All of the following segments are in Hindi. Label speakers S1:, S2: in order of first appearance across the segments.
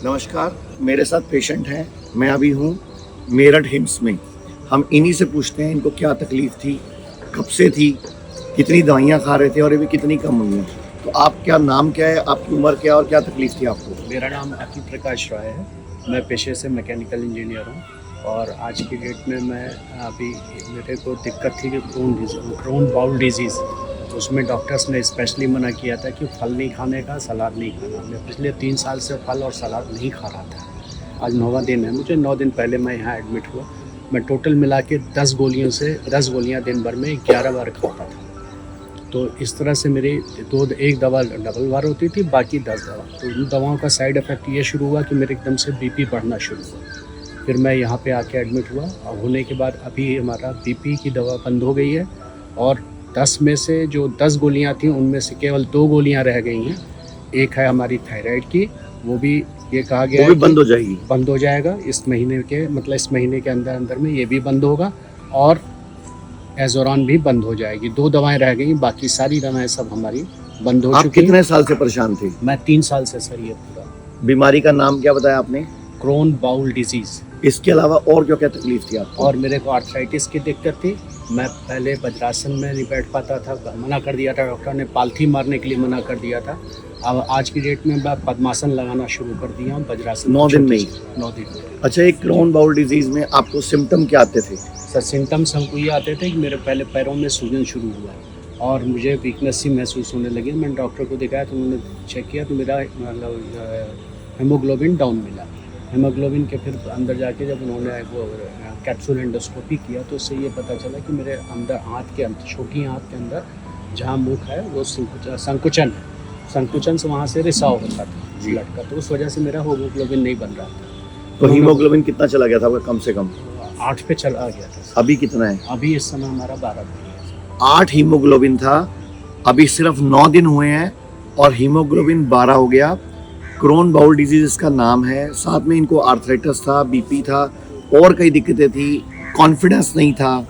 S1: नमस्कार, मेरे साथ पेशेंट हैं। मैं अभी हूँ मेरठ हिम्स में। हम इन्हीं से पूछते हैं इनको क्या तकलीफ थी, कब से थी, कितनी दवाइयाँ खा रहे थे और अभी कितनी कम हुई हैं। तो आप क्या नाम क्या है, आपकी उम्र क्या है और क्या तकलीफ थी आपको?
S2: मेरा नाम अखिल प्रकाश रॉय है। मैं पेशे से मैकेनिकल इंजीनियर हूँ और आज की डेट में मैं अभी मेरे को दिक्कत थी कि क्रोन बाउल डिजीज़। उसमें डॉक्टर्स ने स्पेशली मना किया था कि फल नहीं खाने का, सलाद नहीं खाना। मैं पिछले 3 साल से फल और सलाद नहीं खा रहा था। आज 9वां दिन है मुझे। 9 दिन पहले मैं यहाँ एडमिट हुआ। मैं टोटल मिला के 10 गोलियाँ दिन भर में 11 बार खाता था। तो इस तरह से मेरी एक दवा डबल बार होती थी, बाकी 10 दवा। तो उन दवाओं का साइड इफ़ेक्ट ये शुरू हुआ कि मेरे एकदम से बीपी बढ़ना शुरू हुआ। फिर मैं यहाँ पे आके एडमिट हुआ और होने के बाद अभी हमारा बीपी की दवा बंद हो गई है और 10 में से जो 10 गोलियाँ थी उनमें से केवल 2 गोलियाँ रह गई हैं। एक है हमारी थायराइड की, वो भी ये कहा गया है
S1: बंद हो जाएगी,
S2: बंद हो जाएगा इस महीने के अंदर में ये भी बंद होगा और एज़ोरॉन भी बंद हो जाएगी। 2 दवाएं रह गई, बाकी सारी दवाएं सब हमारी बंद हो चुकी हैं।
S1: आप कितने साल से परेशान थे?
S2: मैं 3 साल से सर ये पूरा।
S1: बीमारी का नाम क्या बताया आपने?
S2: Crohn bowel disease.
S1: इसके अलावा और क्या क्या तकलीफ थी आपको?
S2: और मेरे को आर्थराइटिस की दिक्कत थी। मैं पहले वज्रासन में नहीं बैठ पाता था, मना कर दिया था डॉक्टर ने, पालथी मारने के लिए मना कर दिया था। अब आज की डेट में मैं पद्मासन लगाना शुरू कर दिया हूँ। वज्रासन
S1: 9 दिन में ही?
S2: 9 दिन में।
S1: अच्छा, एक क्रोन बाउल डिजीज में आपको सिम्टम क्या आते थे?
S2: सर सिम्टम्स हमको ये आते थे कि मेरे पहले पैरों में सूजन शुरू हुआ और मुझे वीकनेस सी महसूस होने लगी। मैंने डॉक्टर को दिखाया तो उन्होंने चेक किया तो मेरा हेमोग्लोबिन डाउन मिला। हेमोग्लोबिन के फिर अंदर जाके जब उन्होंने वो कैप्सूल एंडोस्कोपी किया तो उससे ये पता चला कि मेरे अंदर आँत के अंदर, छोटी आँत के अंदर जहाँ मुख है वो संकुचन से वहाँ से रिसाव होता था ब्लड का, तो उस वजह से मेरा हेमोग्लोबिन नहीं बन रहा था।
S1: तो हीमोग्लोबिन कितना चला गया था आपका? कम से कम
S2: 8 पे चला गया था।
S1: अभी कितना है?
S2: अभी इस समय हमारा 12 पे है।
S1: 8 हीमोग्लोबिन था, अभी सिर्फ 9 दिन हुए हैं और हीमोग्लोबिन 12 हो गया। क्रोन बाउल डिजीज इसका नाम है। साथ में इनको आर्थराइटिस था, बीपी था और कई दिक्कतें थी, कॉन्फिडेंस नहीं था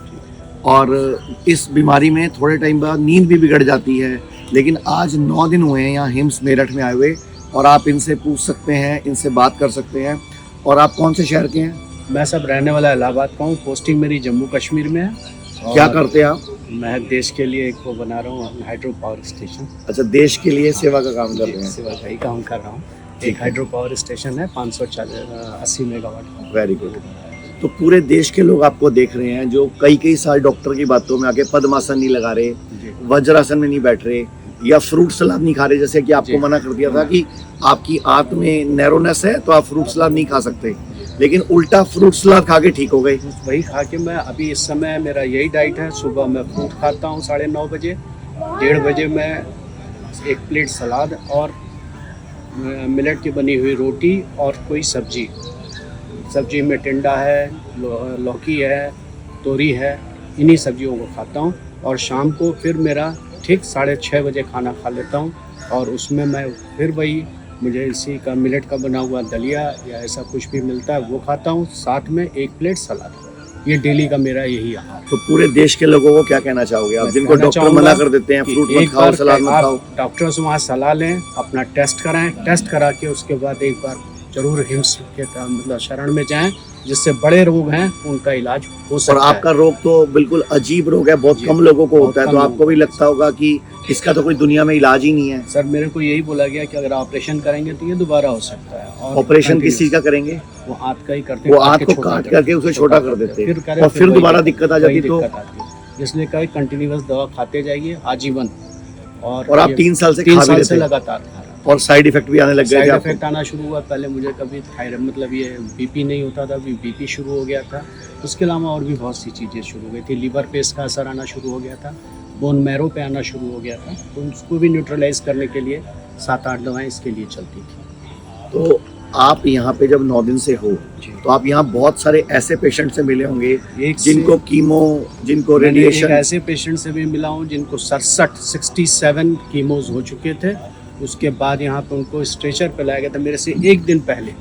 S1: और इस बीमारी में थोड़े टाइम बाद नींद भी बिगड़ जाती है। लेकिन आज 9 दिन हुए हैं यहाँ हिम्स मेरठ में आए हुए और आप इनसे पूछ सकते हैं, इनसे बात कर सकते हैं। और आप कौन से शहर के हैं?
S2: मैं सब रहने वाला इलाहाबाद का हूँ। पोस्टिंग मेरी जम्मू कश्मीर में है।
S1: क्या करते हैं आप?
S2: मैं देश के लिए एक वो बना रहा हूँ हाइड्रो पावर स्टेशन।
S1: अच्छा, देश के लिए सेवा का काम कर रहे हैं?
S2: सेवा का ही काम कर रहा हूँ। एक हाइड्रो पावर स्टेशन है 580 मेगावाट का।
S1: Very good. तो पूरे देश के लोग आपको देख रहे हैं जो कई साल डॉक्टर की बातों में आके पद्मासन नहीं लगा रहे, वज्रासन में नहीं बैठ रहे या फ्रूट सलाद नहीं खा रहे, जैसे कि आपको मना कर दिया था कि आपकी आंत में नैरोनेस है तो आप फ्रूट सलाद नहीं खा सकते, लेकिन उल्टा फ्रूट सलाद खा के ठीक हो गए।
S2: वही खा के मैं अभी इस समय मेरा यही डाइट है। सुबह मैं फ्रूट खाता हूँ 9:30 बजे, 1:30 बजे मैं 1 प्लेट सलाद और मिलेट की बनी हुई रोटी और कोई सब्जी में टिंडा है, लौकी है, तोरी है, इन्हीं सब्जियों को खाता हूँ। और शाम को फिर मेरा ठीक 6:30 बजे खाना खा लेता हूँ और उसमें मैं फिर वही मुझे इसी का मिलेट का बना हुआ दलिया या ऐसा कुछ भी मिलता है वो खाता हूँ, साथ में 1 प्लेट सलाद। ये डेली का मेरा यही आहार।
S1: तो पूरे देश के लोगों को क्या कहना चाहोगे आप, जिनको डॉक्टर मना कर देते हैं फ्रूट मत खाओ, सलाद मत खाओ?
S2: डॉक्टर से वहाँ सलाह लें, अपना टेस्ट कराएं, टेस्ट करा के उसके बाद एक बार जरूर हिम्स के मतलब शरण में जाएं, जिससे बड़े रोग हैं उनका इलाज हो सकता है।
S1: और आपका रोग तो बिल्कुल अजीब रोग है, बहुत कम लोगों को होता है, तो आपको भी लगता होगा कि इसका तो कोई दुनिया में इलाज ही नहीं है।
S2: सर मेरे को यही बोला गया कि अगर ऑपरेशन करेंगे तो ये दोबारा हो सकता है। और
S1: ऑपरेशन किस चीज का करेंगे?
S2: वो आंत का ही करते,
S1: वो आंत को काट करके उसे छोटा कर देते और फिर दोबारा दिक्कत आ जाती। तो
S2: इसलिए कहीं कंटिन्यूअस दवा खाते जाइए आजीवन।
S1: और आप 3 साल से खा भी रहे थे
S2: लगातार खा रहे हैं।
S1: और साइड इफेक्ट भी आने लग गए थे?
S2: साइड इफेक्ट आना शुरू हुआ। पहले मुझे कभी थायराइड मतलब ये बीपी नहीं होता था, अभी बीपी शुरू हो गया था। उसके अलावा और भी बहुत सी चीज़ें शुरू हो गई थी। लीवर पे इसका असर आना शुरू हो गया था, बोन मैरो पे आना शुरू हो गया था। तो उसको भी न्यूट्रलाइज करने के लिए 7-8 दवाएं इसके लिए चलती थी।
S1: तो आप यहाँ पे जब 9 दिन से हो तो आप यहाँ बहुत सारे ऐसे पेशेंट से मिले होंगे जिनको कीमो, जिनको रेडिएशन।
S2: ऐसे पेशेंट से भी मिला हूँ जिनको 67 कीमोज हो चुके थे। उसके बाद यहाँ पे उनको स्ट्रेचर पे लाया गया था, मेरे से 1 दिन पहले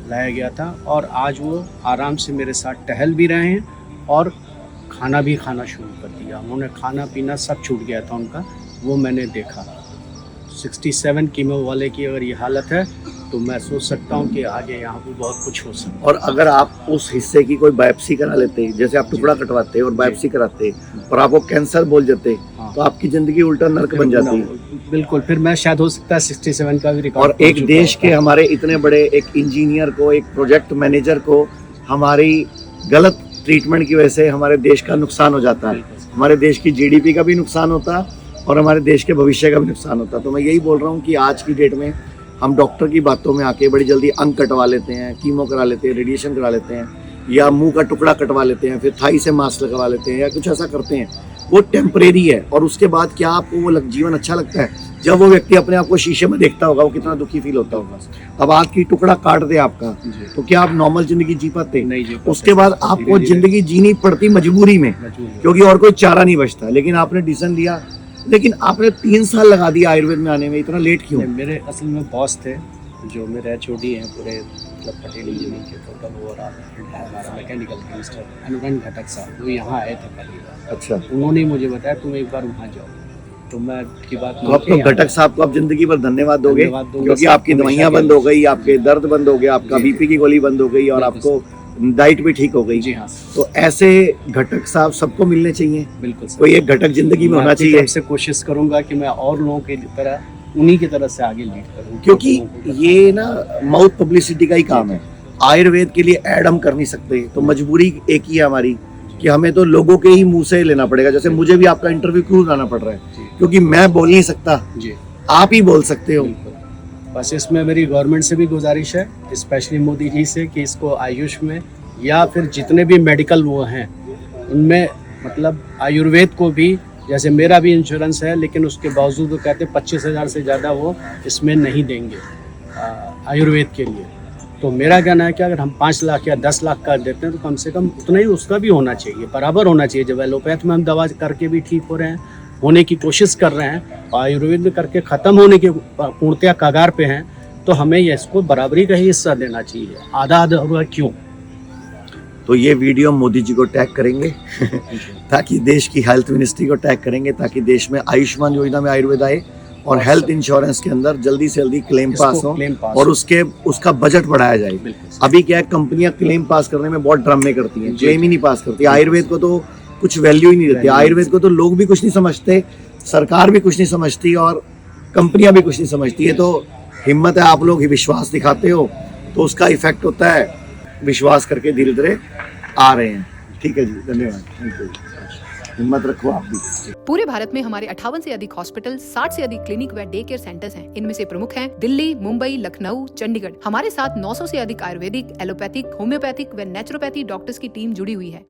S2: लाया गया था और आज वो आराम से मेरे साथ टहल भी रहे हैं और खाना भी खाना शुरू कर दिया। उन्होंने खाना पीना सब छूट गया था उनका, वो मैंने देखा। 67 कीमो वाले की अगर ये हालत है तो मैं सोच सकता हूँ कि आगे यहाँ पे बहुत कुछ हो सकता है।
S1: और अगर आप उस हिस्से की कोई बायोप्सी करा लेते, जैसे आप टुकड़ा कटवाते और बायोप्सी कराते और आपको कैंसर बोल जाते,
S2: हाँ।
S1: तो आपकी जिंदगी उल्टा नर्क बन जाती।
S2: बिल्कुल, फिर मैं शायद हो सकता है 67 का भी रिकॉर्ड
S1: और एक देश के हमारे इतने बड़े एक इंजीनियर को, एक प्रोजेक्ट मैनेजर को हमारी गलत ट्रीटमेंट की वजह से हमारे देश का नुकसान हो जाता है, हमारे देश की जीडीपी का भी नुकसान होता और हमारे देश के भविष्य का भी नुकसान होता। तो मैं यही बोल रहा हूँ कि आज की डेट में हम डॉक्टर की बातों में आके बड़ी जल्दी अंग कटवा लेते हैं, कीमो करा लेते हैं, रेडिएशन करा लेते हैं, या मुंह का टुकड़ा कटवा लेते हैं, फिर थाई से मास्क लगवा लेते हैं, या कुछ ऐसा करते हैं। वो टेम्परेरी है। और उसके बाद क्या आपको वो जीवन अच्छा लगता है? जब वो व्यक्ति अपने आप को शीशे में देखता होगा, वो कितना दुखी फील होता होगा। अब आज की टुकड़ा काट दे आपका, तो क्या आप नॉर्मल जिंदगी जी पाते?
S2: नहीं जी पाते।
S1: उसके बाद आपको जिंदगी जीनी पड़ती मजबूरी में, क्योंकि और कोई चारा नहीं बचता। लेकिन आपने डिसीजन लिया, लेकिन आपने 3 साल लगा दिया आयुर्वेद में आने में, इतना लेट क्यों?
S2: मेरे असल में बॉस थे जो मेरे एचओडी हैं पूरे मतलब पटेल इंजीनियरिंग के टोटल ओवरऑल हमारा मैकेनिकल केमिस्टर अनुरंग घटक साहब, वो यहाँ आए थे पहली बार।
S1: अच्छा,
S2: उन्होंने मुझे बताया तुम एक बार वहाँ जाओ, तो मैं की बात
S1: तो अब तो घटक साहब को आप जिंदगी भर धन्यवाद दोगे,
S2: धन्यवाद दूंगा
S1: क्योंकि
S2: सर,
S1: आपकी
S2: हमेशा
S1: दवाइयाँ
S2: के
S1: बंद हो गई, आपके दर्द बंद हो गया, आपका
S2: जी।
S1: बीपी की गोली बंद हो गई, और
S2: बिल्कुल
S1: आपको डाइट भी ठीक हो गई।
S2: जी हाँ
S1: तो ऐसे घटक साहब सबको मिलने चाहिए।
S2: बिल्कुल सर।
S1: कोई एक घटक जिंदगी में
S2: मैं
S1: होना
S2: अपनी
S1: चाहिए,
S2: तरफ से कोशिश करूंगा कि मैं और लोगों की तरह उन्हीं की तरह से आगे लीड करूं,
S1: क्योंकि ये ना माउथ पब्लिसिटी का ही काम है। आयुर्वेद के लिए ऐड हम कर नहीं सकते, तो मजबूरी एक ही है हमारी कि हमें तो लोगों के ही मुंह से लेना पड़ेगा। जैसे मुझे भी आपका इंटरव्यू क्यों लाना पड़ रहा है, क्योंकि मैं बोल नहीं सकता,
S2: जी
S1: आप ही बोल सकते हो।
S2: बिल्कुल। बस इसमें मेरी गवर्नमेंट से भी गुजारिश है, स्पेशली मोदी जी से, कि इसको आयुष में या फिर जितने भी मेडिकल वो हैं उनमें मतलब आयुर्वेद को भी, जैसे मेरा भी इंश्योरेंस है लेकिन उसके बावजूद वो कहते 25,000 से ज़्यादा वो इसमें नहीं देंगे आयुर्वेद के लिए। तो मेरा कहना है कि अगर हम 5 लाख या 10 लाख का देते हैं तो कम से कम उतना ही उसका भी होना चाहिए, बराबर होना चाहिए। जब एलोपैथ में हम दवा करके भी ठीक हो रहे हैं, होने की कोशिश कर रहे हैं, और आयुर्वेद में करके ख़त्म होने के पूर्णतया कगार पे हैं, तो हमें इसको बराबरी का ही हिस्सा देना चाहिए। आधा आधा होगा क्यों?
S1: तो ये वीडियो मोदी जी को टैग करेंगे ताकि देश की हेल्थ मिनिस्ट्री को टैग करेंगे, ताकि देश में आयुष्मान योजना में आयुर्वेद आए और हेल्थ इंश्योरेंस के अंदर जल्दी से जल्दी क्लेम पास हो और उसका बजट बढ़ाया जाए। अभी क्या है, कंपनियां क्लेम पास करने में बहुत ड्रामे करती हैं, क्लेम ही नहीं पास करती। आयुर्वेद को तो कुछ वैल्यू ही नहीं देती, आयुर्वेद को तो लोग भी कुछ नहीं समझते, सरकार भी कुछ नहीं समझती और कंपनियां भी कुछ नहीं समझती है। तो हिम्मत है, आप लोग ही विश्वास दिखाते हो तो उसका इफेक्ट होता है, विश्वास करके धीरे धीरे आ रहे हैं। ठीक है जी, धन्यवाद, थैंक यू। हिम्मत रखो आप भी।
S3: पूरे भारत में हमारे 58 से अधिक हॉस्पिटल, 60 से अधिक क्लिनिक व डे केयर सेंटर्स हैं। इनमें से प्रमुख हैं दिल्ली, मुंबई, लखनऊ, चंडीगढ़। हमारे साथ 900 से अधिक आयुर्वेदिक, एलोपैथिक, होम्योपैथिक व नेचुरोपैथी डॉक्टर्स की टीम जुड़ी हुई है।